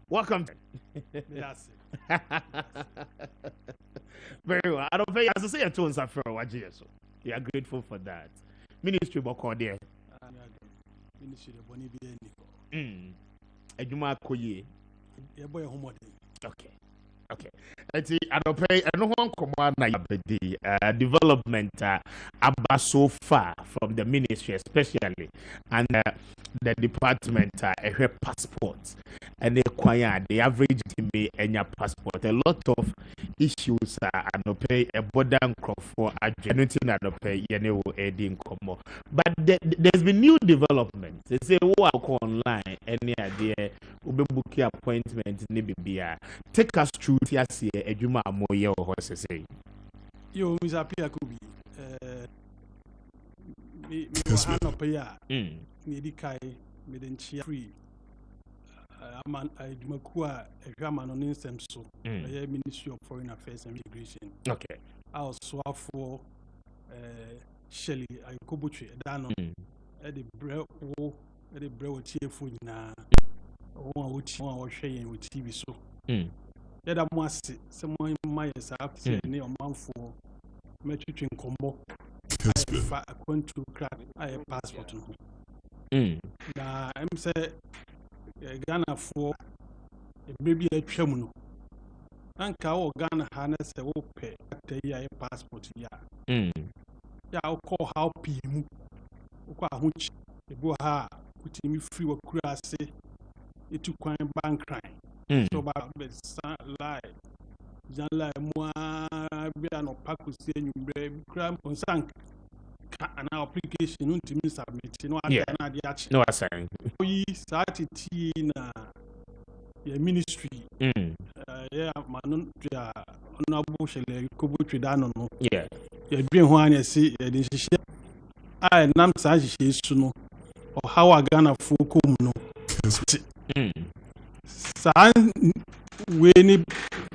Welcome. Very well. I don't pay as I say a tone for what so. We are grateful for that. Ministry boko there. Ministry of Bonnie Bieni. Ejuma koye. Your boy homodin. Okay. Okay. Let's see. I don't pay. I don't want command na development about so far from the ministry, especially and the department a passport and the average to be any passport. A lot of issues I don't pay a border for anything I don't pay any adding come. But there's been new developments. They say walk online any idea ube book appointment ni bibia. Take us through TSC Ejuma Moye or horses say. You Miss Apia Kubi. Me Hano Paya. Nidikai, Midenchi free. Man, I Makua, a grammar on instant so. Ministry of Foreign Affairs and Immigration. Okay. I was swap for Shelly, I Kobuchi, Dano, at the brew, at the brew cheerful na. One was sharing with TV so. Yet I must say, someone in my say near month for metric combo. I went to crack a passport. Now I'm say Ghana for maybe a chemuno. Anka Ghana harness a pay a passport. Yeah, I'll call how Pimu. Which the boha put me free or crassy. It took crime bank crime. So about lie. Janla moi be an opaque saying you cram on sank an application to me submit no other No assign. We started na your ministry. Yeah, man, honorable shall cover to down no. Yeah. Your dream one you see I nam sashi suno or how I gonna full come no. San we ni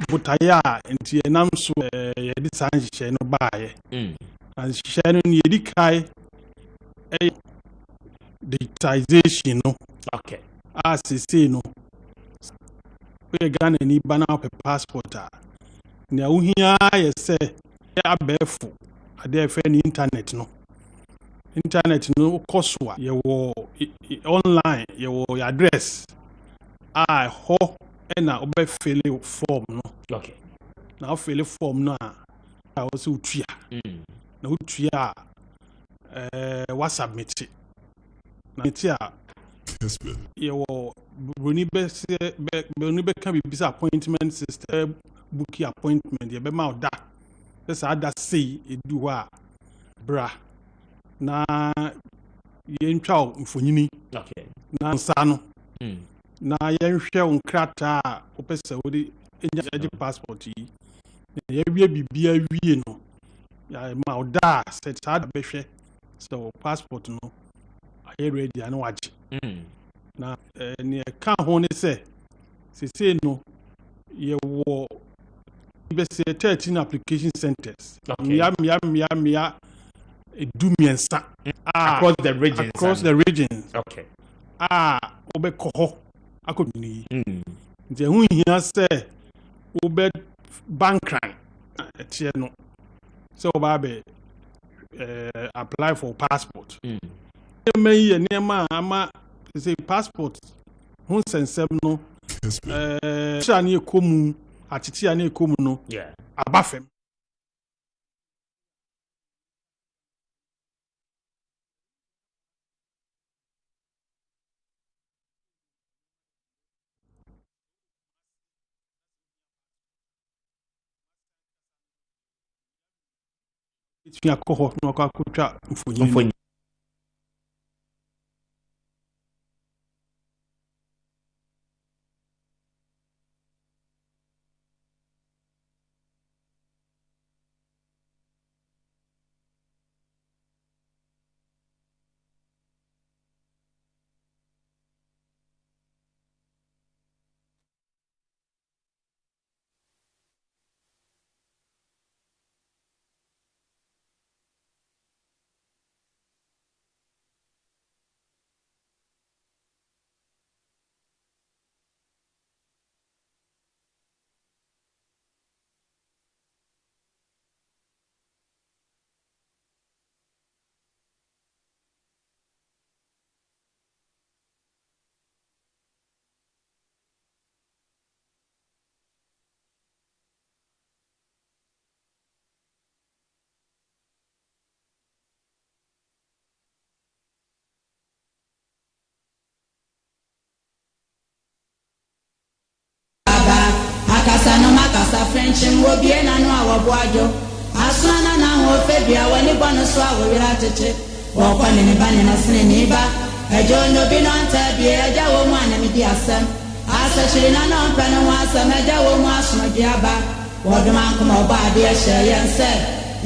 butaya nti enam so ye di san hye no baaye and hye no ye di kai digitization no Okay. as say no we Ghana ni bana pe passport a na uhia ye se ya abefo ade fe ni internet no cost wa ye wo online ye wo address ho na obe fill form no. Okay. Now fill form no I also tria. Na utria what submit. Na tia Kessben. you Bruni can be bisa appointment system book appointment ye be ma da. That's how that say it do bra. Na ye ntwa mfonyini. Okay. Na nsa no. Na ye nhwe onkrata opese wodi enya passport yi. Ye wie bibia wie no. Ya ma da set sa da behwe so passport no I ready and watch. Na near can hone say no ye wo be say 13 application centers. Okay. Mia do miensa Across the regions. across the regions. Okay. Obe koho akoni. Nti hu hia say obe bankran etie no. So oba apply for passport. Me nema ama say passport hun sensem no sha na ekomu atiti ya na ekomu no Yeah. abafem itwa koho no kwa kutwa mfonyi. kasa no makasa French wo bie na no awoboajo asana na ho febia wani bono so awira tete wo kwani ni bani na sene ni ba ejo no bi no nta bie eja wo mu anami di asem asa chiri na no mpa no asem eja wo mu asoma di aba wo do man kuma oba ade e hye yense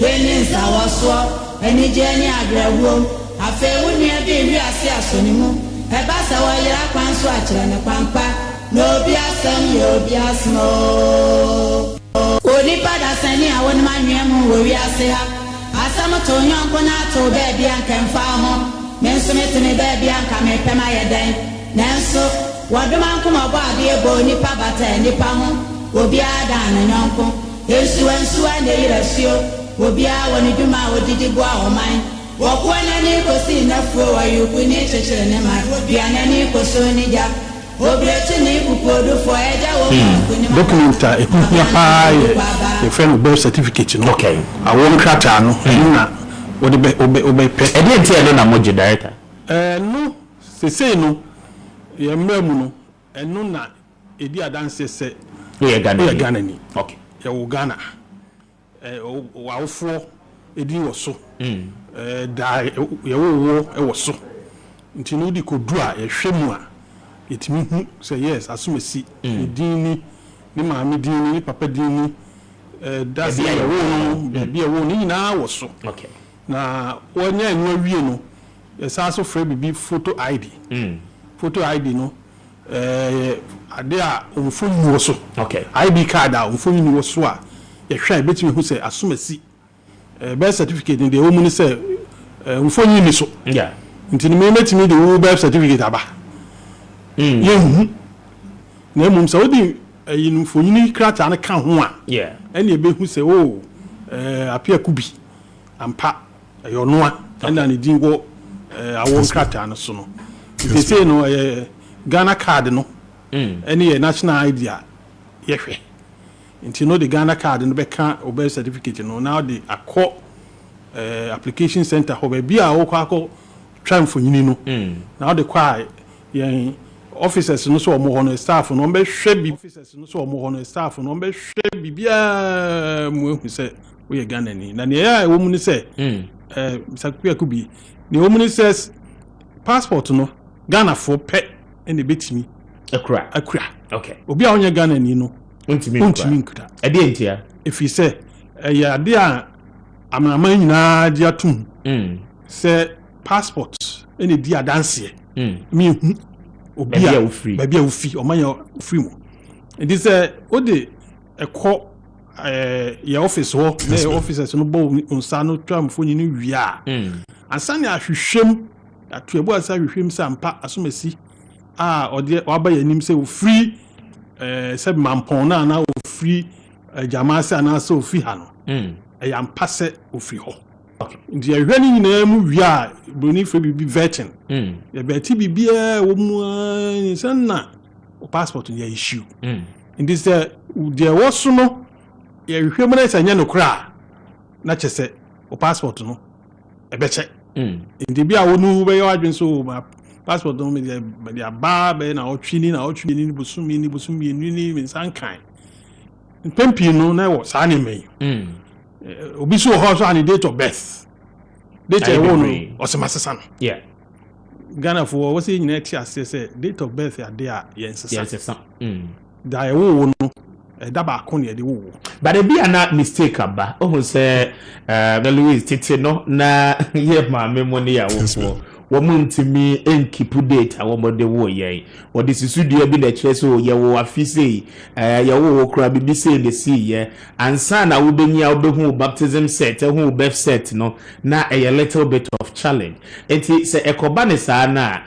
yeni nsa wo so eni je ni agrewo afe wuni e bi wi ase asoni mu e ba sa wo yira kwan so akire ne kwampa no bi asem yo bi asmo oni pada sani awon manwem wo wi ase ha asam to nyonko na to be bia nkamfa ho menso metene be bia nka me pema yeden nanso wadoma nkoma bo ade ebo nipa bata nipa ho obi ada na nyonko ensu na yirasio obi a woni dwuma odidi bo a oman wokwo na ni kosi na fuo wa yuku ni chechere ne ma obi ana ni koso ni ja documenta ekunya pa e friend birth certificate no okay awon krata no na wode be pe e dey tie na moje director no sesei no ye mramu no eno na edi adanse se ye Ghana ni okay ye wo Ghana wawofo edi wo so da ye wo e wo so nti no di kodu a ye hwemu a etimi hu say yes asumesi dini ni maami dini ni papa dini that's ya wo no bia wo ni na wo so okay na wonya enwa wie no esa so frɛ bibi photo ID photo ID no ade a omfoni wo so okay ID card a omfoni wo so a ye hwɛ betimi hu say asumesi birth certificate ni de wo mu ni say omfoni ni so yeah nti ni me metimi de wo birth certificate aba yehu na mum so di yin fonyini krata na ka ho a yeah ene ebehu se o apia kubi ampa yonoa ena ne dingo awon krata no so no they say no Ghana card no ene ye national ID a ye hwe nti no the Ghana card no be ka birth certificate no now the akọ application center ho be bia wo akọ try mfonyini no now the kwa ye officers no so omo hono staff no be hwe bi officers no so omo hono staff no be hwe bibia mu ehu se we ye Ghana ni na ne ya wo mu ni se sakua kubi ne wo mu ni se passport no Ghana for pe ene betimi akura okay obi a onye Ghana ni no untimi nkuta e dey ntia efi se ya de a amanaman nyina dia tum se passport ene di adanse mi hu obi a baby a ufi o manya ufi mu ndi se o de ekọ ya office ho na officers no bo unsa no twa mfoni ni wi a ansa ne ahwehwem atuebu asa hwehwem sampa asomasi a ode waba yanim se o free se mampon na o free jamasa na so ofi ha no ya mpase ofi ho ndi ya hwani nyina mu wi a broni fre bibi vetting ya beti bibia wo mu sanna o passport ya issue ndi se de woso no ya hwemu na sanya no kra na chese o passport no e beche ndi bia wo nu be yo adwen so passport no me de aba be na otwini ni busumi ni sankan pempi no na wo sa ne me obi so ho so an date of birth date e wo no osemasesa no yeah Ghana for what say nyina ti ase say date of birth ya dey a yensesa da e wo no da ba ko ne de wo but e bia na mistake aba o say Louis tete no na ye ma memo ne ya wo womuntimi enkipu data womode wo ye wodi sisudua bi na kire so ye wo afise ye wo kura bibi se le si ye ansa na wo benya obehu baptism set ehu birth set no na a little bit of challenge enti se ekoba ne sa na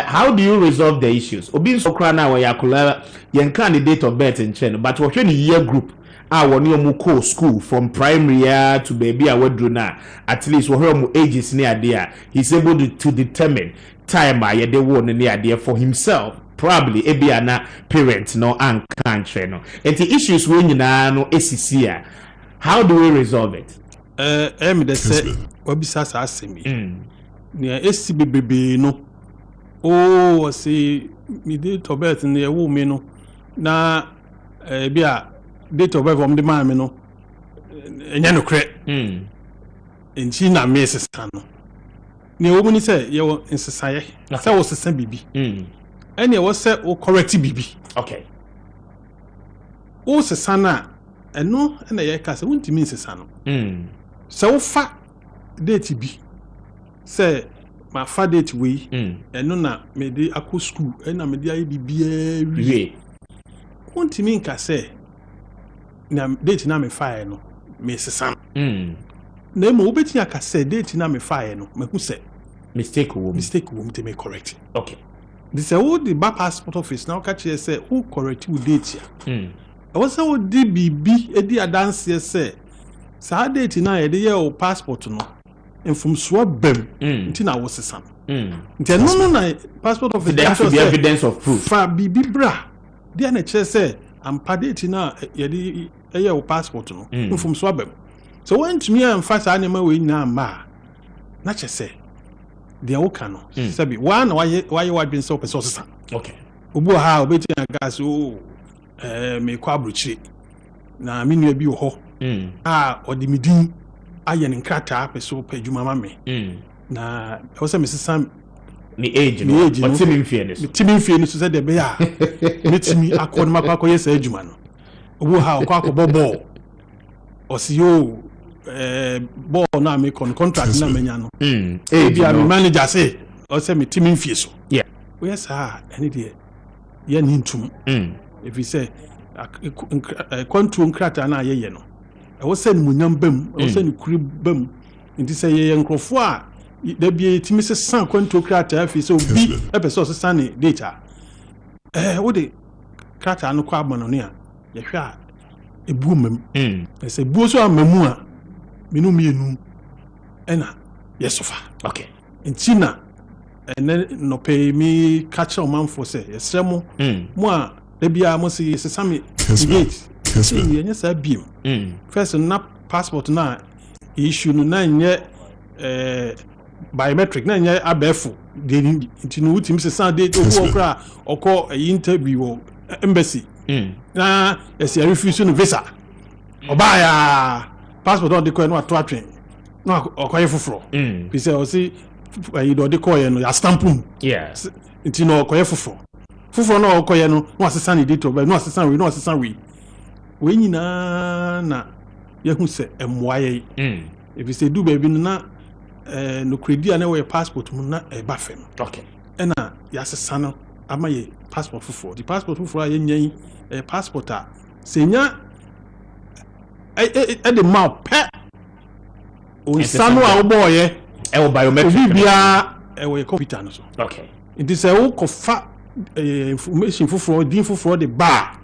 how do you resolve the issues obi nso kura na wo yakula yen candidate of birth in chen but wo hwe ni year group woni omu co school from primary to baby awadru na at least wo mu ages ni ade he's able to determine time a yede wo ne ade for himself probably ebia na parent no an country no enti issues we nyina no esisi how do we resolve it me de say obisa sa asemi ne esi bebebe no o say mi de tobet ne wo me no na bia date of birth from the man no enya no kre enchi na me sesa no ne wo ni say ye wo nsesaye say wo sesa bibi ene wo say wo correct bibi okay wo sesa na eno na ye ka say wontimi nsesa no say wo fa date bi say ma fa date we eno na me de akọ school ena me de ayi bibia wie wontimi nka say na date na me fa no me sesa na mo obeti aka say date na me fa no me hu say mistake wo to make correct okay this all the back passport office now catch say who correct you date ya I was say di bibi edi adanse say sa date na ye de o passport no from so bem nti na wo sesam nti no na passport office there has to be evidence of proof fa bibi bra dia na che say am date na ye de o passport no from so bem so when to me am fa sa na ma we na ma na che say dia wo kan no sabi one why what been so person sesa okay obu ha obeti na gas me kwa abrochi na me nua bi wo ho odi midin aye ne nkrata peso pa adwuma ma me na wo se me sesa ni age no but timi mfie no so se de be ya metimi akon makwa koye sa adwuma no obu ha kwa akobọ osiyo ball na me contract na menya no ebi a manager say o say me timi mfie so yeah we say any dey ye ni ntum if you say control nkrata na ye no e wo say munyam bam e wo say ni kuri bam nti say ye nkrofo a da bi timi se san control nkrata afi say obi e pe so san ni data wo de nkrata no kwa abano ne a ye hwe a ebu mam e say buo so amamu a minu mienu ena yesofa okay ntina ene no pay me catch on man for say yesremo mo a da bia mo say sesame gate yenye sa biem first na passport na issue no na nye biometric na nye abefu de ntinu utim sesa date obu okra okọ interview embassy na esi refuse no visa obaya passport on the coin no ato atwen no okoye foforo bi say o si you do the coin no ya stampum yes nti no okoye foforo no okoye no asesa ni date of birth no asesa we nyina na yehu se emwaye if you say do baby na no credit na we passport mu na e ba fem okay ena ya asesa no amaye passport foforo the passport foforo ye nyan passport a senya the mouth pet o sanu a oboye e o biometric bia e we computer no so okay it is a wo kofa information foforo din foforo the bar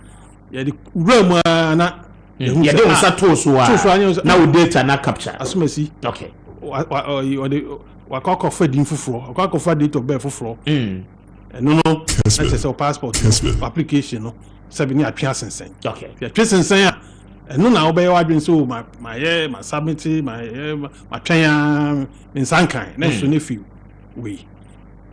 ya the room na ya de unsa to so a na o data na capture asumasi okay o de wa kofa din foforo wa kofa date of birth foforo no access your passport application no sabi ni atwa sensen okay ya atwa sensen a no na obey wadwen so my submit my twan nsankan na so ne fi we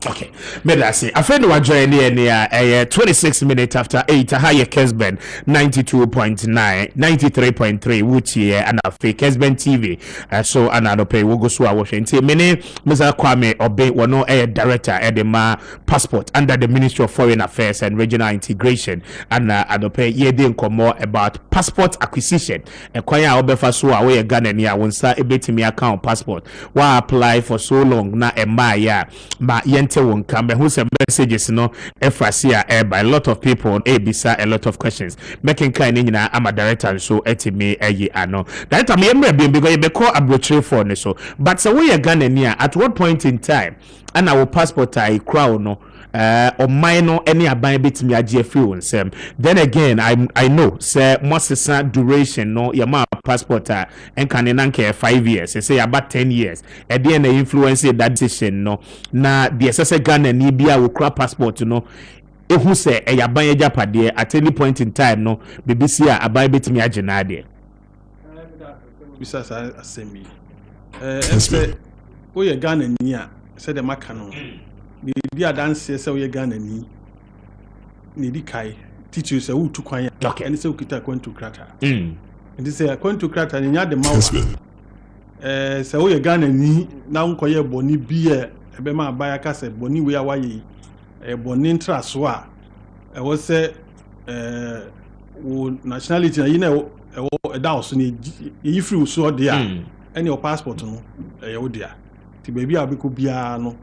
okay medasi afendo wa join here 26 minutes after 8 higher Kessben 92.9 93.3 wuti and afi Kessben TV so another pay we go so a Washington mini Mr. Kwame Obe wono director at the passport under the Ministry of Foreign Affairs and Regional Integration and adope ye dey nkomo about passport acquisition kwan a obefa so a we Ghana ni a wonsa ebetimi account passport wa apply for so long na ya ma won come who some messages no efrasia by a lot of people on abisa a lot of questions making kind nyina am a director so etimi ano director me emre bi because you be call abrochire for so but so we Ghana ni at what point in time and our passport I crown no or minor any aban betimi agye free on sem then again I know say mosesa duration no your passport and can nanke 5 years say about 10 years and then influence that decision no na the assessor Ghana ni bia wo kra passport no ehu say e yaban ya japade at any point in time no BBC aban betimi agye na ade bisa sa asemi say o ye Ghana ni a say the maka no ni di adanse say o ye Ghana ni di kai teach you say who to kwan okay and say ukita kwantu krata and say kwantu krata ni nya de mawa say wo ye Ghana ni na nkoye boni bi ebe ma abaya ka say boni we awaye boni ntraso a wo say wo nationality na yi na e da oso ni yi free so de a any your passport no wo dia ti baby abiko bia no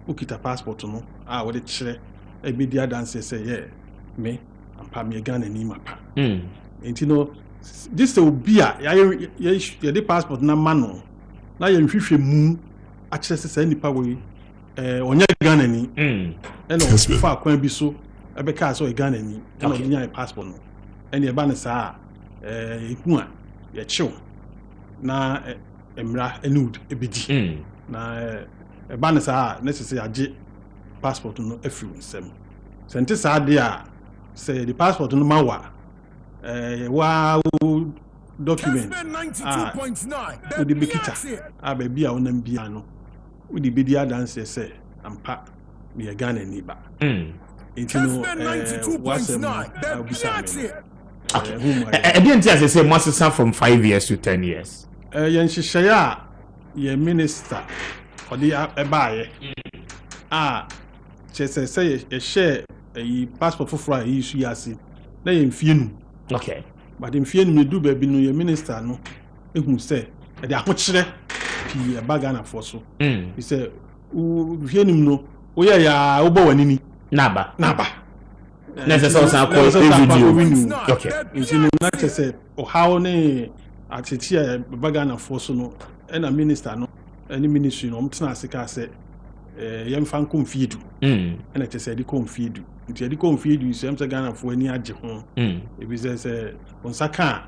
ukita passport no a wo de kire e be dia dance say yeah me ampa me Ghana ni mapa enti no this will be a ya the passport na mano na ye nhwehwe mu a kire say nipa we onye Ghana ni no fa kwan bi so e be ka so Ghana ni no nya passport no ene e ba ne sa ihu a ye chiw na emra enud ebedi na e ba ne sa na sese age passport no afiru nsem sente sa de a say the passport no mawa wow document with the bikita baby a wonam bia no with the bidi dance say ampa me Ghana ni ba intino what's I didn't say master from 5 years to 10 years yen hihye ye minister odi ebaye chese say ye share passport for fry issue yasi na ye mfienu okay but mfienu me do baby no ye minister no ehun say e de ahokire pi eba na for so he say mfienu no wo ya wo bo wanini naba necessary san call video okay intino na chese o how ne atiti eba na for so no e na minister no any ministry no mtena asika say yemfa konfiedu ena chese di konfiedu nti di konfiedu so emse Ghana fo ani age ho ebi say onsaka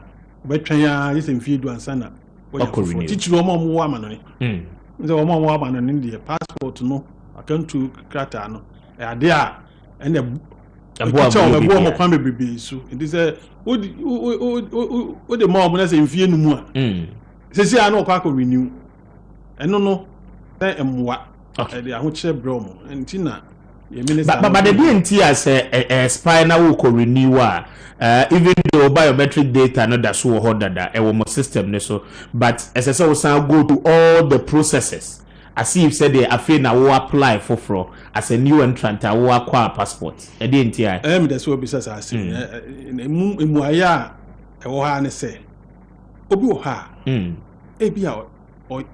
betwan ya yese mfiedu ansana wo teacher o mo wa amano ne nze o mo wa amano ne de passport no akantu krata no ade a ene abo mo kwan bebe so nti say o de mo na say mfie nu mu a sesi a no kwa ko renew eno no na emwa the ahochere brom ntina ye minister but the DNT as spy na wo ko renew even though biometric data no da so ho dada e wo mo system ne so but as I say go to all the processes as if said they afei na wo apply for as a new entrant wo acquire passport e DNT me dey so bisa sa say emu aya e wo ha ne say obi wo ha e bia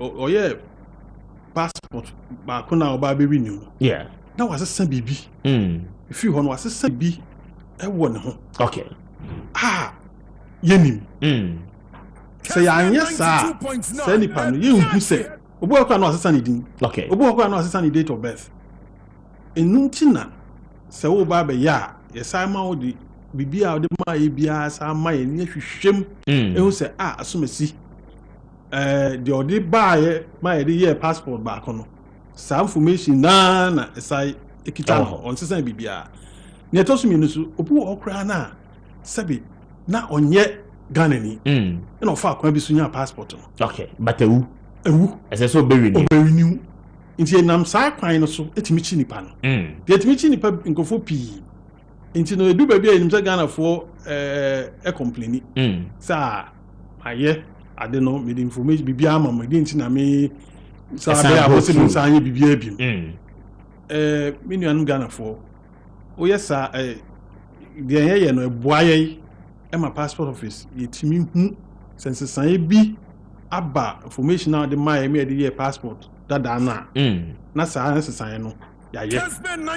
oye passport ba kuna oba be renew yeah na wasesa bibi if you hono wasesa bibi e wo ne ho okay yenim say anya sa say ni pa no ye hu say obo akwa na wasesa ni din okay obo akwa na wasesa ni date of birth enuntina say wo ba be ya ye sai ma wo di bibi a wo de ma ye bia sa ma ye ni hwehwem e hu say asomasi the odi buy my year passport back on some information na sai ekita no on sesan bibia ne to so mi so obu okra na sabi na onye Ghana ni na ofa akwa bi so nya passport no okay but ewu ese so be renew nti nam sai kwan no so etimi chi nipa no de etimi chi nipa nkofo pi nti no edu ba bia enim se Ghana fo complain sa aye ade no me information bibia ama me di nti na me sa be abosi mu sa anye bibia bi me nuanu Ghana fo o yesa de ye no eboaye e ma passport office yetimi hu sense san bi aba information na de my me de ye passport dada na sa san no ya ye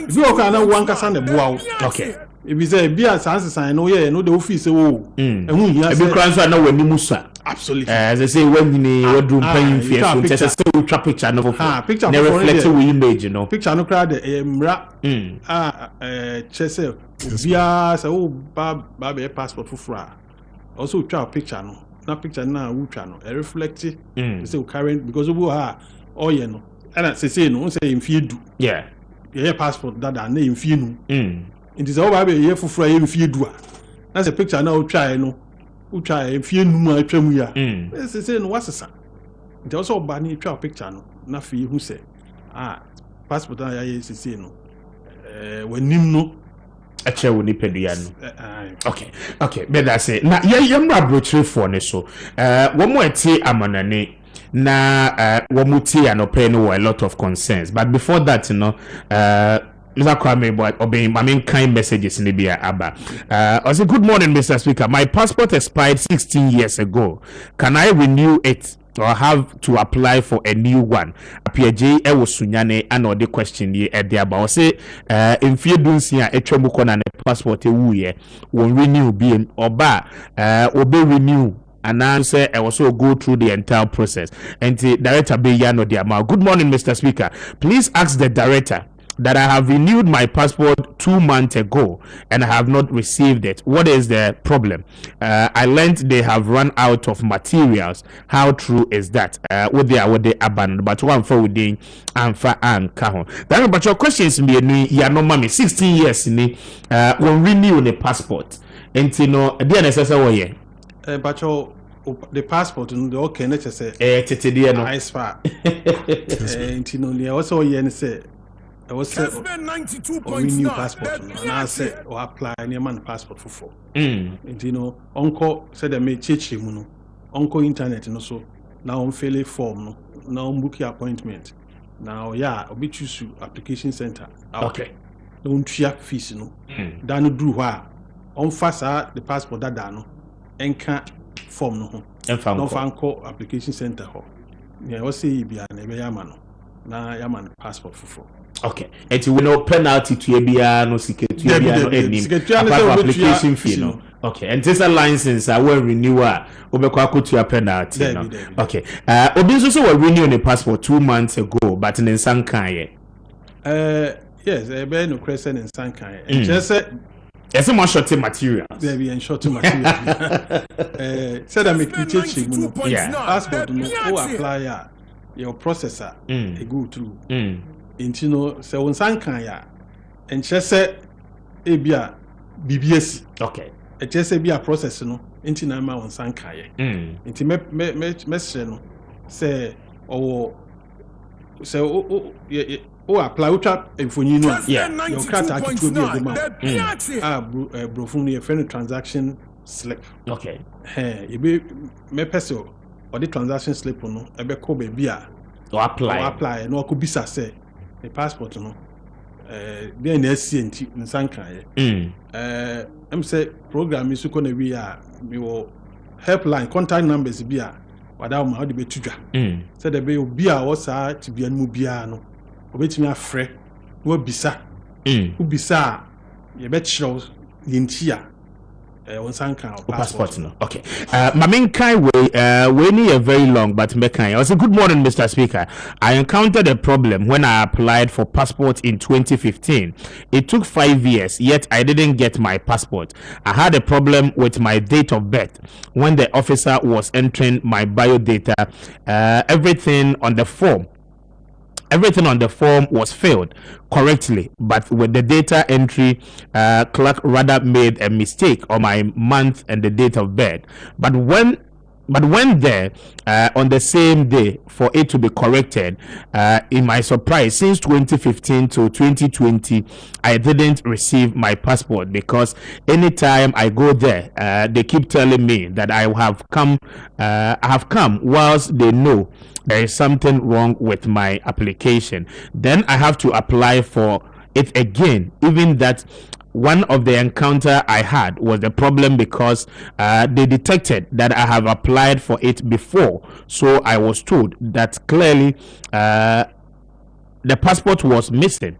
bi o ka na wankasa na boa okay ebi say bi a san no ye no de office wo ehun hia say ebi kranso na wani musa absolutely as I say when you wardroom paying fear so just still trap picture no for picture no reflect with image you know picture no crowd mra chese bia say o ba be passport fufura also try picture no na picture na wo twa no reflect say current because obo oh yeah no and say no say mfie du yeah your passport dada na mfie nu it is all ba be ye fufura ye mfie du a na say picture na wo try no ucha efie numa atwam ya say no wasesa nti also oba ni twa picture no na fi hu say passport na ya say no wanim no che wo nipadua no okay be that say na yemra brochire for ne so wo mo eti amanane na wo muti anope no a lot of concerns, but before that, you know, Mr. Kwame, but obeying I mean kind messages in the Bia Abba. I say, good morning, Mr. Speaker. My passport expired 16 years ago. Can I renew it or have to apply for a new one? Apiaje e wosunyane ano the question ye e dia ba. Say in few dunsia e twemu na passport e wuye won renew bi oba obe renew and answer I also go through the entire process. And the director be Yano Diama. Good morning, Mr. Speaker. Please ask the director that I have renewed my passport 2 months ago and I have not received it. What is the problem? I learned they have run out of materials. How true is that? What they abandoned, but one for within and for and kahon. Then, but your questions me ya no mommy 16 years ni when renew the passport. And you know, the necessary way. But the passport no the okay na say tete de no nice far. And you know, they also yen say I was say renew passport no na say or apply any man passport for. And you know, uncle said they make cheche mu no. Uncle internet no so now on fill a form no. Now book your appointment. Now yeah, obi choose application center. Okay. Don't share fees no. Dan do hwa on fasa the passport that no. Enka form no ho. No fanko application center ho. Yeah, we say bia na be yama no. Na yama passport for. Okay. And you no penalty to bia no security bia no enim. Application fee no. Okay. And this a license when renewer obekwa kotua penalty no. Okay. Obi so we renew the passport 2 months ago but in Sankan ye. Yes, be no crescent in Sankan. And just yes, more short materials. There be in short materials. Said I make teaching passport no apply your processor go through. Into no say on Sankan ya and just say ebia BBS. Okay. It just say be a process no into na ma on Sankan ya. Into me no say oh say oh apply utra efoni no your card akitu bi eguma brofun no your friend transaction slip. Okay. You be me person or the transaction slip no e be ko be bia or apply no ko bisa say the passport no then na see enti nsankan ye em say program is ko na wi a we will helpline contact numbers bia wada ma de betudwa say the be obi a wo sa tibia no bia no obetimi afre wo bisa ubisa ye be chiro yintia on sankan passport no. Okay. My main kind we need a very long but mekan. I say good morning, Mr. Speaker. I encountered a problem when I applied for passport in 2015. It took 5 years, yet I didn't get my passport. I had a problem with my date of birth when the officer was entering my bio data. Everything on the form was filled correctly, but with the data entry, clerk rather made a mistake on my month and the date of birth. But when there on the same day for it to be corrected, in my surprise, since 2015 to 2020, I didn't receive my passport because anytime I go there, they keep telling me that I have come whilst they know there is something wrong with my application. Then I have to apply for it again, even that one of the encounter I had was the problem because they detected that I have applied for it before. So I was told that clearly the passport was missing,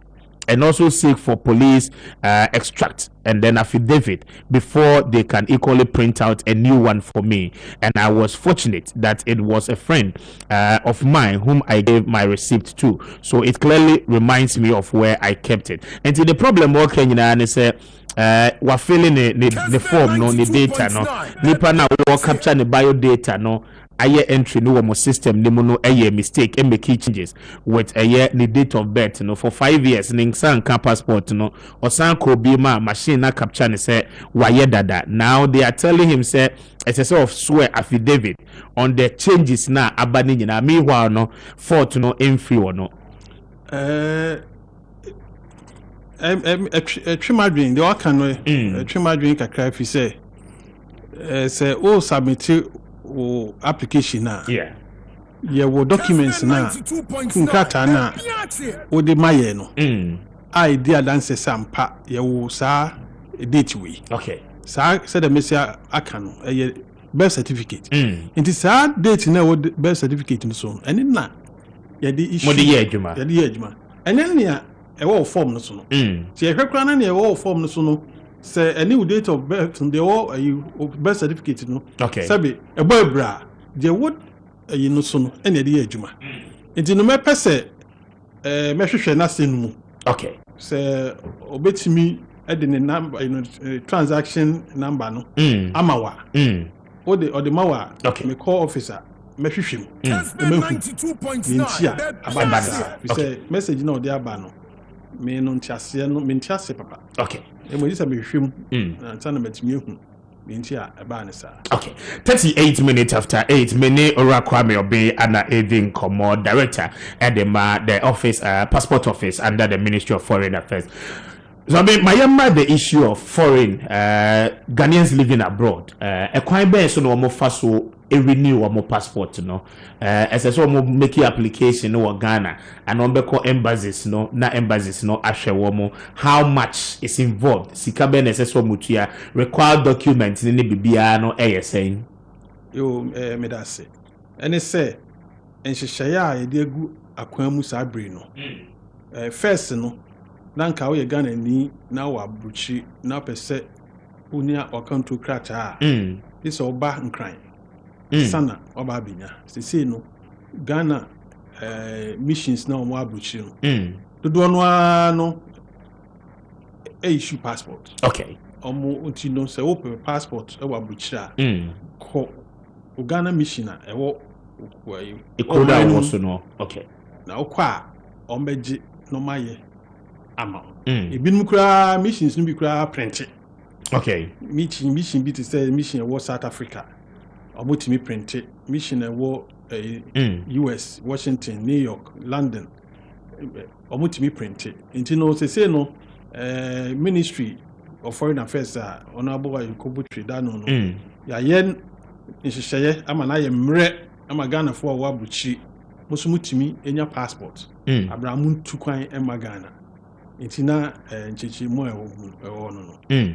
and also seek for police extract and then affidavit before they can equally print out a new one for me. And I was fortunate that it was a friend of mine whom I gave my receipt to, so it clearly reminds me of where I kept it. And the problem working and say we're filling the form no the data no nipa na we capture the bio data no aye entry no mo system ni mo no aye mistake and make changes with aye the date of birth no for 5 years ning san ka passport no osan ko bi ma machine na capture ne say waye dada. Now they are telling him say it's a sort of swear affidavit on the changes na abani nyina meanwhile no fault no influence no Trimadrin, the work can Trimadrin kakra fi say submit application now. Yeah. Yeah, wo documents na nkrata na wo de maye no. Idea dance sampa ye wo sa date we. Okay. Sa said the messia aka no birth certificate. Nti sa date na wo birth certificate no so. Eni na ye de issue. Mo de ye adwuma. Ye de ye adwuma. Enen ne e wo form no so no. Ti e hwekra na ne e wo form no so no. Say any date of birth the wo birth certificate no. Okay. Sabi e boy bra. The what you know so any day adwuma. Nti no me pese me hwehwe na sen mu. Okay. Say obetimi e de number transaction number no. Amawa. O de mawa. Okay. Me call officer me hwehwe mu. Kessben 92.9 ababa. We say message no dey aba no. Me no ntiase no me ntiase papa. Okay. E mo disa me hwehwe mu. Na ntana metimi ehu. Okay, 38 minutes after 8, Mene Ora Kwame Obe Anna Edin Komo, Director at the office, passport office under the Ministry of Foreign Affairs. So I mean, the issue of foreign Ghanaians living abroad. A quite best on more fast renew or more passport, as I saw make application no Ghana and on beko embassies embassies ashe how much is involved. Sikabe necessary mutia required documents in the BBA no saying. Yo medase. And it say and shaya de gu akwamu sabri no. First no nanka wo ye Ghana ni na wa bruchi na pese unia okanto krata. This oba nkran. Sana oba binya. Se no Ghana missions na omo abruchi no. Dodo no issue passport. Okay. Omo unti no se open passport e wa bruchi a. Ko Ghana mission a e wo Ikoda also no. Okay. Na okwa ombeji no maye ama. Ebinum kura missions no bi kura print. Okay. Mission bi to say mission was South Africa. Obotimi print mission was US, Washington, New York, London. Obotimi print. Nti no say no Ministry of Foreign Affairs honorable Kobutri dano no. Ya yen nhyehyeye ama na ye mre ama Ghana for wa buchi musumutimi enya passport. Abrahamu tukwan ema Ghana. Nti na nchechi mo e no.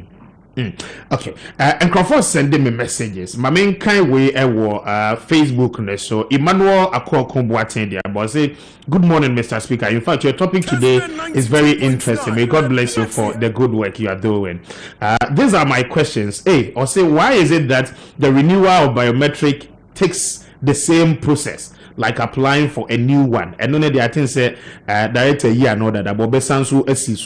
Okay. And Crawford sending me messages. My main kind way Facebook so Emmanuel Akokumbu attended but say good morning Mr. Speaker. In fact your topic today is very interesting. May God bless you for the good work you are doing. These are my questions. Or say why is it that the renewal of biometric takes the same process like applying for a new one? And only the I think say director year and order that Bobe Sansu SC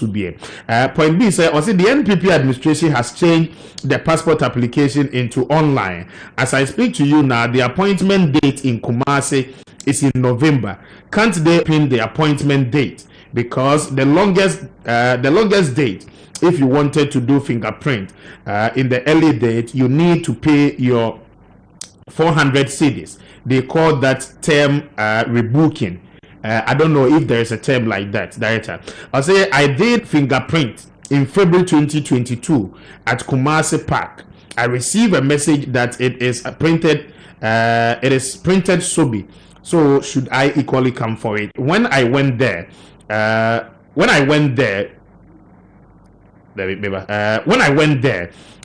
point B say or say the NPP administration has changed the passport application into online. As I speak to you now, the appointment date in Kumasi is in November. Can't they pin the appointment date? Because the longest date, if you wanted to do fingerprint in the early date, you need to pay your 400 cedis. They call that term rebooking. I don't know if there is a term like that, director. I'll say I did fingerprint in February 2022 at Kumasi Park. I received a message that it is printed. It is printed Sobi. So should I equally come for it? When I went there,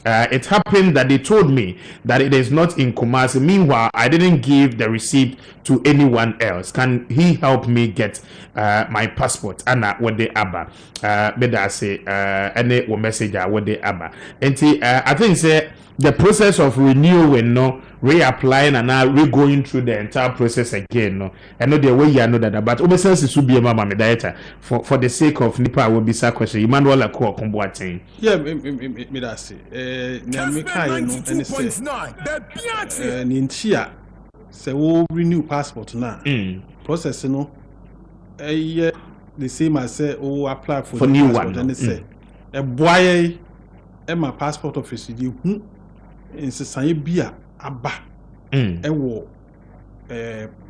it happened that they told me that it is not in Kumasi. Meanwhile, I didn't give the receipt to anyone else. Can he help me get my passport? Anna, what they abba? Beda say any message what they abba. And I think say the process of renewing, no, reapplying and now re-going through the entire process again, no. I know the way you know that, but obesense should be a mama mediator for the sake of Nipa. I will be sa question. Emmanuel Akua Komboateng. Yeah, me that say. Kessben 92.9 Nintia say we renew passport now. Process no. The same as say apply for new passport, one. No. And they say a boy my passport office you insesan bia aba wo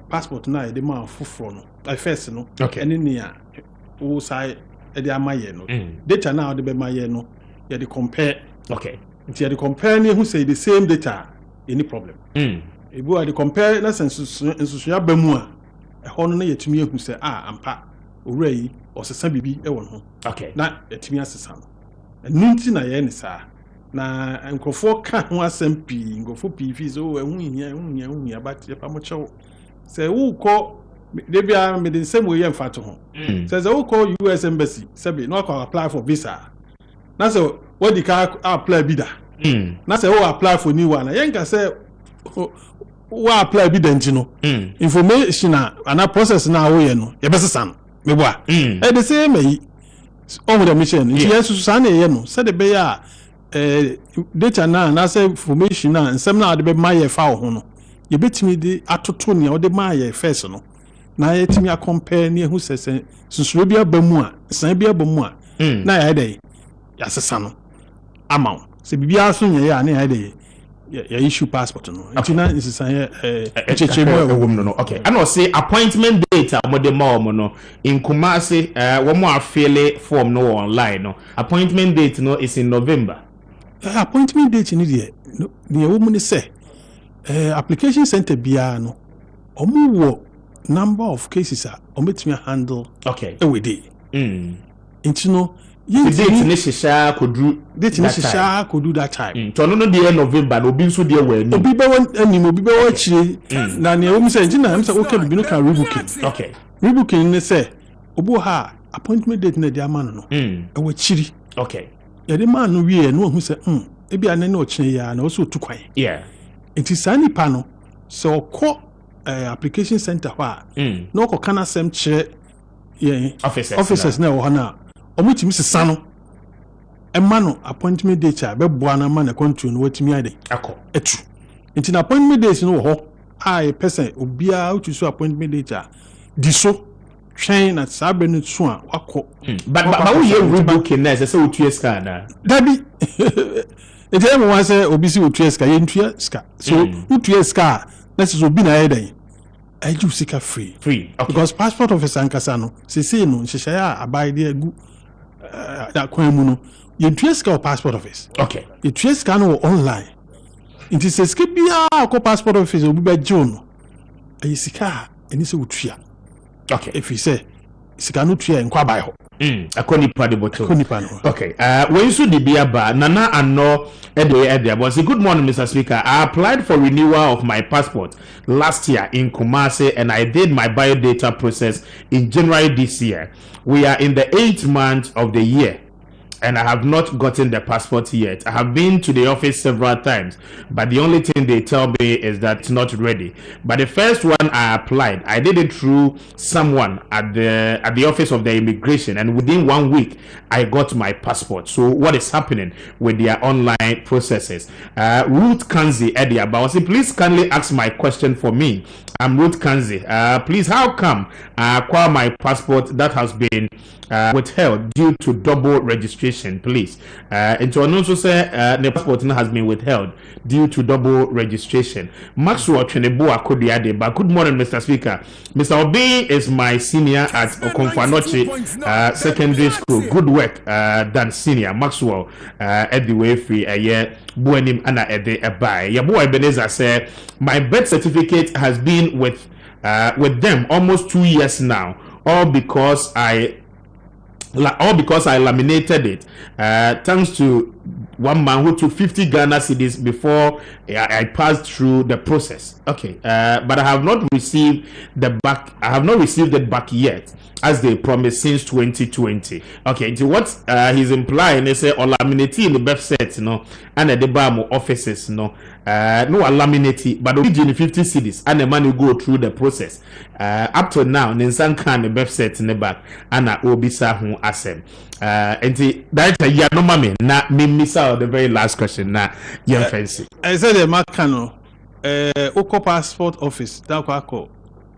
passport na e de man foforo no first no okay. Any near o sai the amaye no data now the be maye no you dey compare okay nti you dey compare ne who say the same data any problem ebu I dey compare na sense nsusuya ba mu a ho no na yetumi ehu say ampa owura yi osesa bibi e won ho okay na yetumi asesa no nunti na ye ne saa na nkofo ka ho asem pi nkofo pi fi so ehun hia ba tie pa mo chew say wo ko they be the same way mfa to ho says they will call US embassy say no can apply for visa na say what the car apply bida na say we apply for new one yen ka say we apply bida ntino information na process na wo ye no ye be sesa no me bo a the same yi on the mission yes so na ye no say the be ya data na say information na nsem na de be ma ye fa ho no ye betimi de atoto ne o de ma ye first no na yetimi a compare ne hu sese susuro bia ba mu a san bia ba mu a na ya dey ya sesa no amount se bibia so nye ya na ya dey ya issue passport no ntina nsesa ye cheche mo no okay and I say appointment date mo de mo no in Kumasi wo mo afile form no online no appointment date no is in November appointment date ni de the wo mu ni say application center bia no omo wo number of cases are ometimi handle okay every day into no date ni shisha kodru date ni shisha kodu that time to no dey November no obi nso dey we ani obi be won ani obi be wa chire na ne wo say ntina am say okay bi no can rebooking okay rebooking ne say obo ha appointment date na dey amano no e wa chiri okay ya dey man no wie no hu say e bia ne o chire ya na o so tu kwan yeah it is any pano so ko application center wa no ko kana sem chire officers na wo na omutimi sesa no emma no appointment date a be boa na ma na control no watimi ade akọ etu nti na appointment date no ho a person obia utu so appointment date a di so train na sabre no so a wakọ but wo ye rebooking na say otu eska na dabi ete em wan say obi si otu eska ye ntua ska so otu eska na so obi na ye dan aju sika free okay because passport officer ankasa no say no nhyehyɛ a abide agu da kwan mu no ye ntua sika o passport office okay ye ntua sika no online nti se sika bia ko passport office obi ba gye no ayi sika eni se otua okay if you say sika no tua nkwa bai ho akoni pa de bottle no okay when so the bia ba nana anno ede but say good morning Mr. Speaker, I applied for renewal of my passport last year in Kumasi and I did my biodata process in January this year. We are in the 8th month of the year and I have not gotten the passport yet. I have been to the office several times, but the only thing they tell me is that it's not ready. But the first one I applied, I did it through someone at the office of the immigration, and within 1 week I got my passport. So what is happening with their online processes? Ruth Kanzi Eddie about, please kindly ask my question for me. I'm Ruth Kanzi. Please, how come I acquire my passport that has been withheld due to double registration, please? And to also say the passport has been withheld due to double registration. Maxwell Chenebo Akodiade, but good morning, Mr. Speaker. Mr. Obi is my senior at Okonfanoche Secondary School. Good work done, senior. Maxwell at the way free a year. Buenim ana ede ebai. Yabo Ebenezer said, my birth certificate has been with them almost 2 years now, all because I laminated it. Thanks to one man who took 50 Ghana cedis before I passed through the process. Okay, but I have not received the back. I have not received it back yet, as they promised since 2020. Okay, so what he's implying is or laminate in the birth set, and at the bar offices, no laminate, but originally 50 cedis, and the man will go through the process. Up to now, Ninsan can the birth set in the back, and I will be Sahu Asem. And that's a ya no mame, not me miss out the very last question. Now, young fancy. I said the Macano, Oko passport office, that call.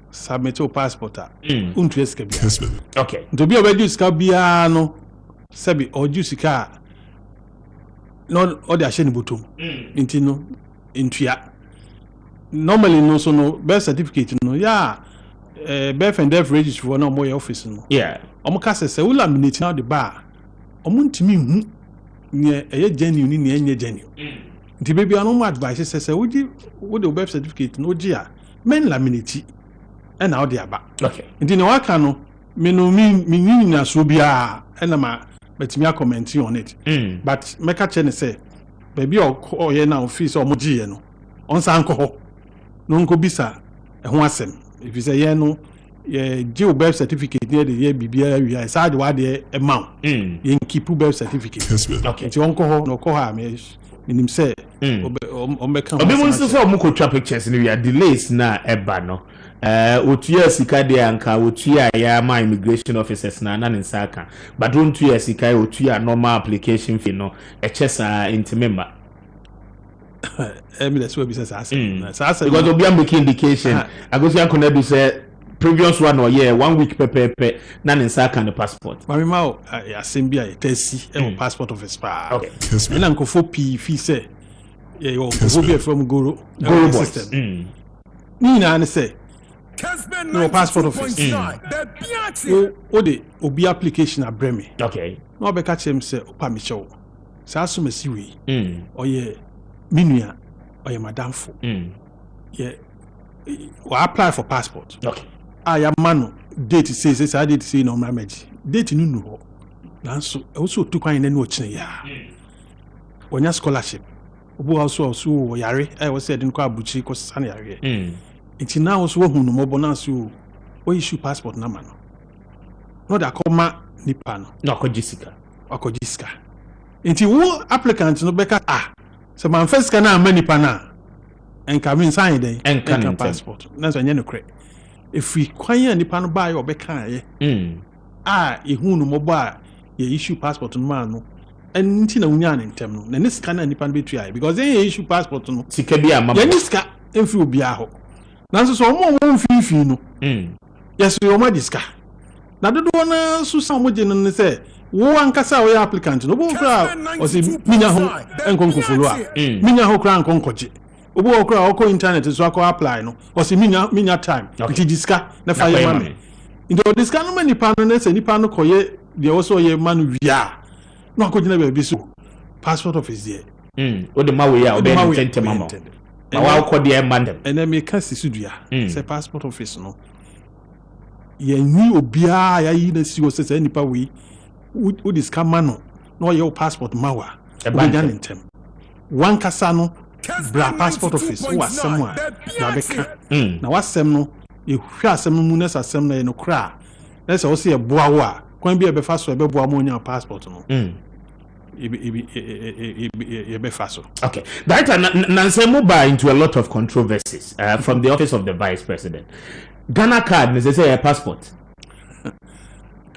Submit your passport. Kessben. Okay. To be a reduce Cabiano, Sabi or Jusica. Not all the Ashen Butum. Intino, Intia. Normally, no, so no birth certificate, no, yeah. birth and death registry for no more office no. Yeah. Omo ka say we laminate now the bar. Omo ntimi hu ne eye genuine ne enye genuine. Nti baby anu advice say we the birth certificate no gi a men laminate e na o de aba. Okay. Nti ne waka no me no me nyina so bia e na ma betimi comment on it. But meka che ne say baby o ye na office o mo gi ye no. On san ko ho. No nko bisa e ho asem. If you say ye no ye give birth certificate near the year bibia we are sad what the amount ye keep birth certificate. Okay. Nti onko ho no ko ha me nim say omeka obi mo nso so mo ko twa pictures ni we are delays na eba no otua sika de anka otua ya ma immigration officers na na nsa aka but don't otua sika otua normal application fee no e chesa intimember that's what business as because obi am making indication agosia connect do say previous one or year 1 week pepe na nsa aka the passport mami ma assembly a tesi e passport office pa okay me na nkofo p fee say yo go from goro system ni na say Kessben no passport office o de obi application abreme okay no be catch him say opa me chew sa so masi we oye minua oye madam fo yeah we apply for passport okay ya mano date say date say no meji date nu ho nanso also to kwan na no chine ya onya scholarship obo also yare we say den ko abuchi ko san yare iti na also hu no mobo na so o issue passport na ma no da koma nipa no no akojisika iti wo applicant no beka so man first kana amanipa na enka min sign dey enka passport na so nya no kre if we kwanya nipa no buy obeka ye ehunu mo ba ye issue passport no ma no enti na unya ne ntem no na ne sika na nipa no betu ai because then ye issue passport no sika bia mama ye ni sika emfi obi aho na so mo won fifi no yes we o diska na dodo na so sa mo je no say wo ankasa wo applicant no bo fra o se minya ho enkonko follow up minya ho kra enkonkoje obo okra oko internet so akọ apply no o se minya time nti diska na fa ye man nti diska no mani pa no na se nipa no koye de wo so ye man wia no akọjina be bi so passport office there o de mawe ya o be intente mama ma wa ko de mandem ene me ka sisudua se passport office no ye ni obia ya yi na si wo se nipa we u diska mano no ye passport mawa e banya ntem wan kasa no bra passport office wasem a ya beka na wasem no e hwa asem no mu na asem na ye no kra na se wo se ye boa wo a kwan bi e be fa so e be boa mo nya passport no ye be fa so okay that Nancy mobile into a lot of controversies from the office of the vice president. Ghana card ne say a passport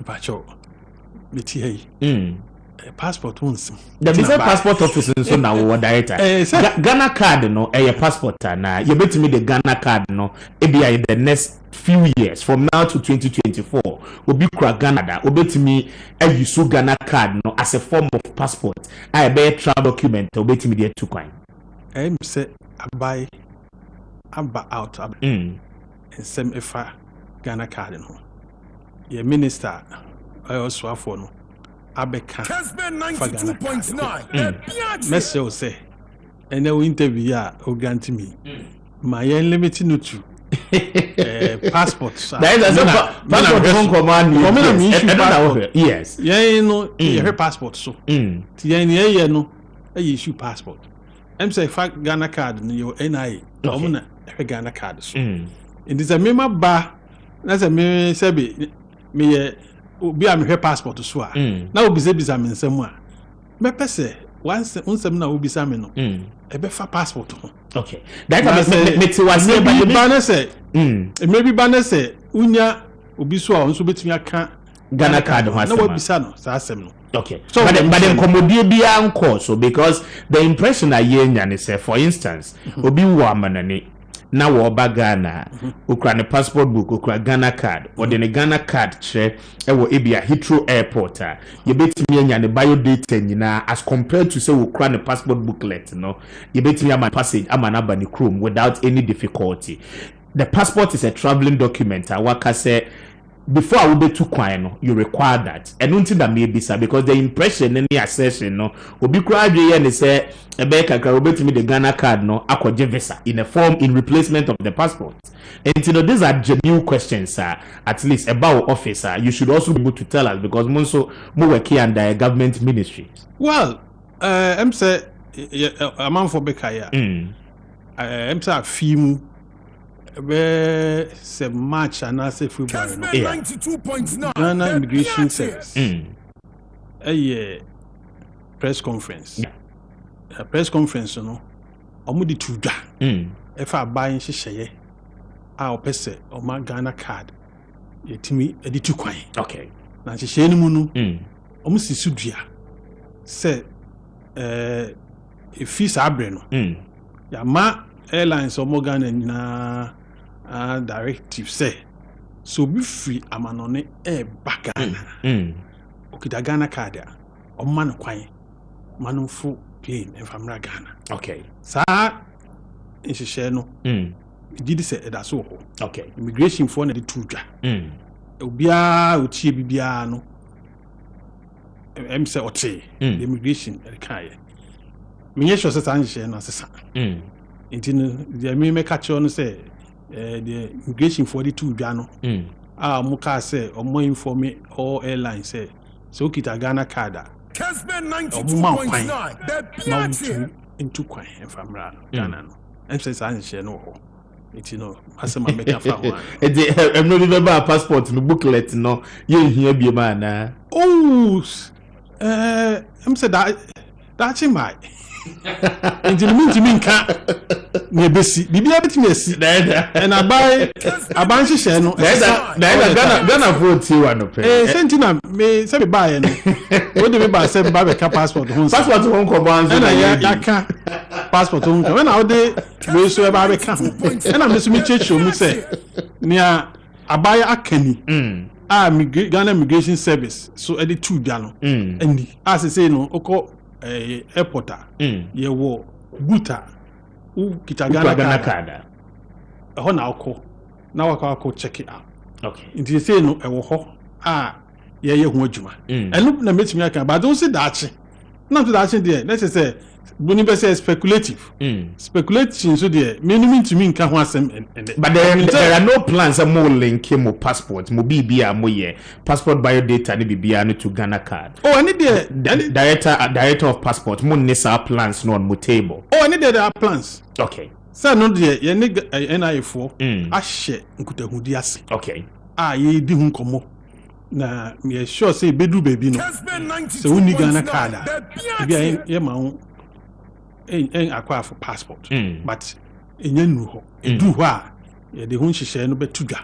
pacho beti passport once the visa passport office so na wo director Ghana card no passport na you bet me the Ghana card no e be in the next few years from now to 2024 obi kura Ghana da obet me use Ghana card no as a form of passport I be travel document obet me there two kwan say abai aba out sem efa Ghana card no ye minister also afọ no abeka Kessben 92.9 message say and no interview ya o grant me my limit no to passport that is passport from command yes yeah no your passport so ti yeah no issue passport em say fa Ghana card no your NIA na Ghana card so it is a mema ba na say me say be me obi am hwe passport so a na obi se bisa me nsem a me pese once unsem na obi sa me no e be fa passport ho okay that me was maybe banner say unya obi so a onso betimi aka Ghana card ho asem na obi sa no sa asem no okay so but then commodity bia anko so because the impression I hear ne say for instance obi wo amanane na wo ba Ghana okra ne passport book okra Ghana card or the Ghana card che e wo ebia Heathrow airport ye betimi anya ne biodata nyina as compared to say okra ne passport booklet no ye betimi ama passage ama na ba ne chrome without any difficulty the passport is a traveling document. Waka say before I will be too quiet, you require that. And until that may be because the impression and the accession no will be cried and say a baker will be to me the Ghana card no akwaje visa in a form in replacement of the passport. And you know these are genuine questions, at least about office. You should also be able to tell us because Monso more work here under a government ministry. Well, I'm say a man for Bekaya. I'm say a film. Where say March and I say February. Kessben 92.9. Ghana Immigration Service. A press conference. A press conference, you know. Omudi tuja. If I buy in Shishaye, I'll pay on my Ghana card. Yetimi editu kwai. Okay. Na Shishaye ni munu. Omusi sudria. Say if fees abre no. Ya ma airlines or Ghana na directive say so be free amanone bagana okida Ghana card ya o man kwan manufo plane and from Ghana. Okay. Sa in share no did say that so okay. Immigration for na the tuja obia utie bibia no em say ote the immigration e kai me sure say san share na sesa intino the me make catch on say the immigration for the two dwa no muka say omo inform all airlines say so kita Ghana card Kessben 92.9 the piache into kwan famra Ghana no em say san share no ho intino asema make afa ho em no remember passport no booklet no ye hia bi ma na em say that my into the minka ne besi bibia betimi asi and abai share no Ghana vote you no pe sentina me say be buy no o de me buy say be buy passport hon ko banzo na ya ka passport hon when I dey we so e buy ka and am so me checho mu say nia abai akani Ghana Immigration Service so e dey two dwa no and as say no oko airport ye wo buta u kita Ghana card ho na akọ na wakọ check it out. Okay. Nti say no e wo ho ye ho adwuma enu na metimi aka but don't say that na to that there let's say boni be say speculative speculation so there minimum to me nka ho asem but there are no plans more link mo passport mo bibia mo ye passport biodata ni bibia no to Ghana card any there director of passport mo nisa plans no on mo table any there are plans. Okay. So no there ye ni NI4 ahye nkutahudi ase okay ye di hu komo na me sure say bedu baby no so we need Ghana card bia ye ma ho en acquire for passport but enye nu ho edu ho a ye de hu hihye no betudwa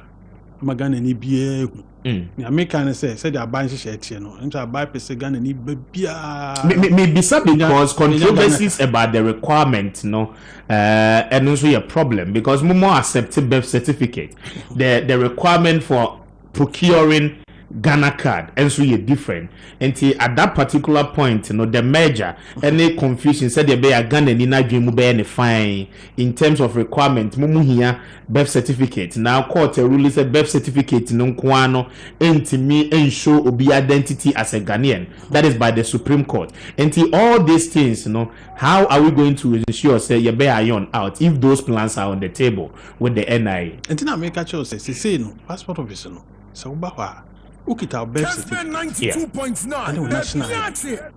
magana ni bia hu ni American say the aban hihye tie no nta aban pese Ghana ni bia me because controversies about the requirement no and also a problem because more accepted birth certificate the requirement for procuring Ghana card and so you're different until at that particular point the merger any confusion said there be a Ghana ni na dream be any fine in terms of requirement mumu here birth certificate now court rule said birth certificate no kwano entimi ensure obi identity as a Ghanaian that is by the Supreme Court until all these things how are we going to ensure say you be iron out if those plans are on the table with the NIA until na make a choice say no passport office no so ba ukita birth certificate 92.9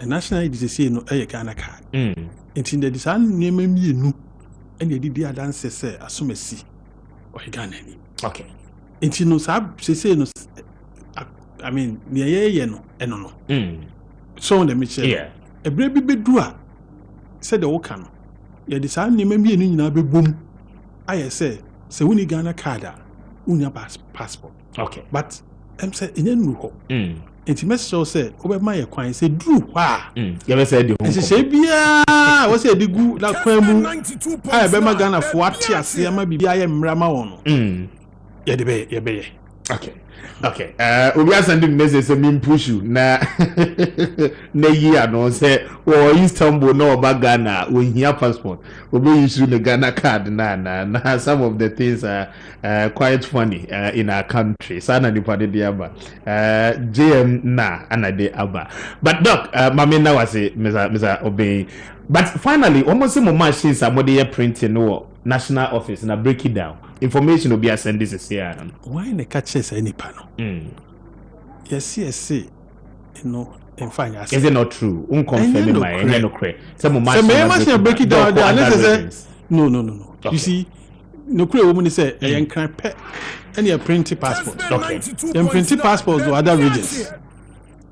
national ID say no Ghana card until the design name mienu and the did dance say asumesi or Ghana ni okay until no say no I mean ye no eno no so the Michelle yeah a baby bedu a said the woka no ye design name mienu nyina bebom I say we need Ghana card unya passport okay but em say enye nu ho enti message say obema ye kwan say dru hwa you be say the home say bia wo say digu la kwan mu ai be ma Ghana fo ate ase ma bibia ye mrama won no ye de be ye okay Okay. We are sending message say me push you na na year no say or Istanbul no about Ghana when here passport. We be issue the Ghana card na some of the things are quite funny in our country. Sana ni pade di aba. JM na anade aba. But doc, mami na wase Mr. Obey. But finally, almost some machines somebody printing no national office na break it down. Information will be sent this year. Why the catches any panel? Yes, you know, in fine. Is it not true? Unconfirmed my any no credit. Some machine break it down. No. Okay. You see, no credit woman say I can pay any printed passport. Okay. Then printed passports to other regions.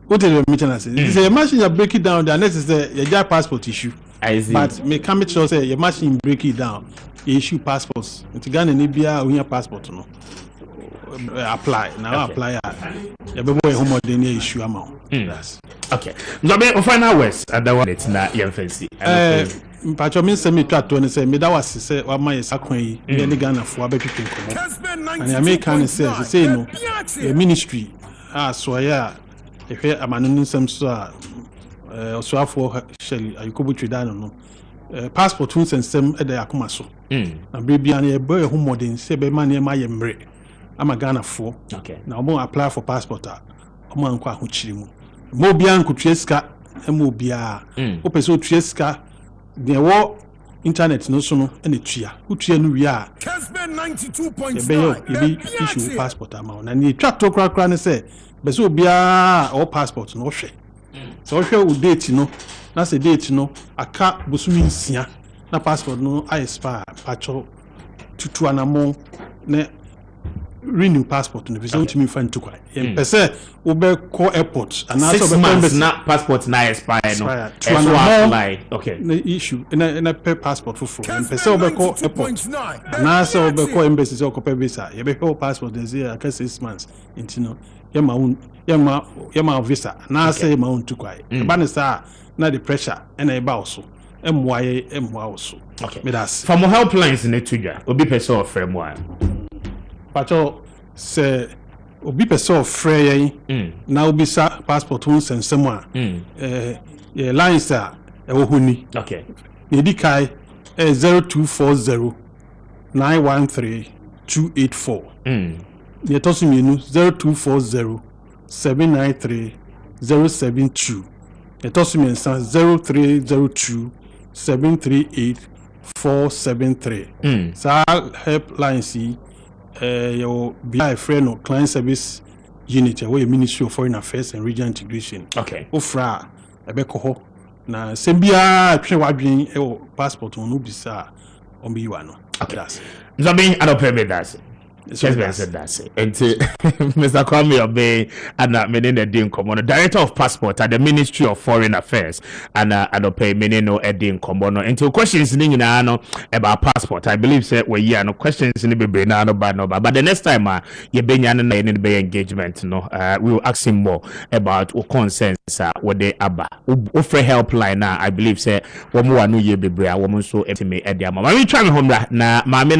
What did the mission say? It's a machine break it down. The next is a passport issue. I see. But me come to say your machine break it down. Issue passports. It's Ghana Nibia we have passport no. Apply now. Okay. Apply. You be boy home the issue amount. Yes. Okay. No final words at the one it's not your fancy. Mpacho me say me twa to ne say me da wase say wa ma yesa kwan yi me Ghana fo abepipe nkomo. Kessben And American say no. The Ministry so ya ehwe amanu nsem so a osuafo Shelley ayikobu tweda no. Passport hun sensem e da yakoma so. Na bibia na e boy ho modern say be ma na ma ye mre. Ama Ghana fo. Okay. Na omo apply for passport a omo anko ahokyiri mu. Mo bia nkotwe sika e mo bia. O pese o tue sika de wo internet no so no e tua. O tua no wi a Kessben be issue passport ama na ni twa to kra ne say be so bia o passport no hwe. So hwe o date no na say date no aka bosumi nsia na passport no expire pacho tutu anamo ne renew passport no visa ultimate fan to kwa pese wo be call airport and also 6 months na passport na expire no to apply. Okay. the issue na pay passport for pese wo be call airport 92.9. and also wo be call embassy so call visa you be call passport there say aka 6 months intino yema visa na say ma un to kwa ba ne sa na the pressure na e ba also emwa also. Okay. Me that's From helplines in Etuja, obi person of framework. pacho se obi pese ofre yen na obi sa passport hun sensem a ye lines a e wo huni Okay. ne di kai 0240 913 284 ne to so mienu 0240 793 072 ne to so miensa 0302 738 473 sa helplines yi your BI friend or client service unit where Ministry of Foreign Affairs and Regional Integration. Okay. Ofra ebeko ho na sembia twe wadwen passport on obisa on biwa no. Okay. That's Zabi adopebe that's Kessben said that's it. And Mr. Kwame Obey and meaning the Dean Komono, Director of Passport at the Ministry of Foreign Affairs, and Adope Menino Edin Komono. And two questions in about passport. I believe say we no questions in the Benano Banoba. But the next time you be in the engagement, no, we will ask him more about what concerns what they aba. Offer helpline now, I believe say one more new year be brea woman so estimate Edia. Mama, we try home na mama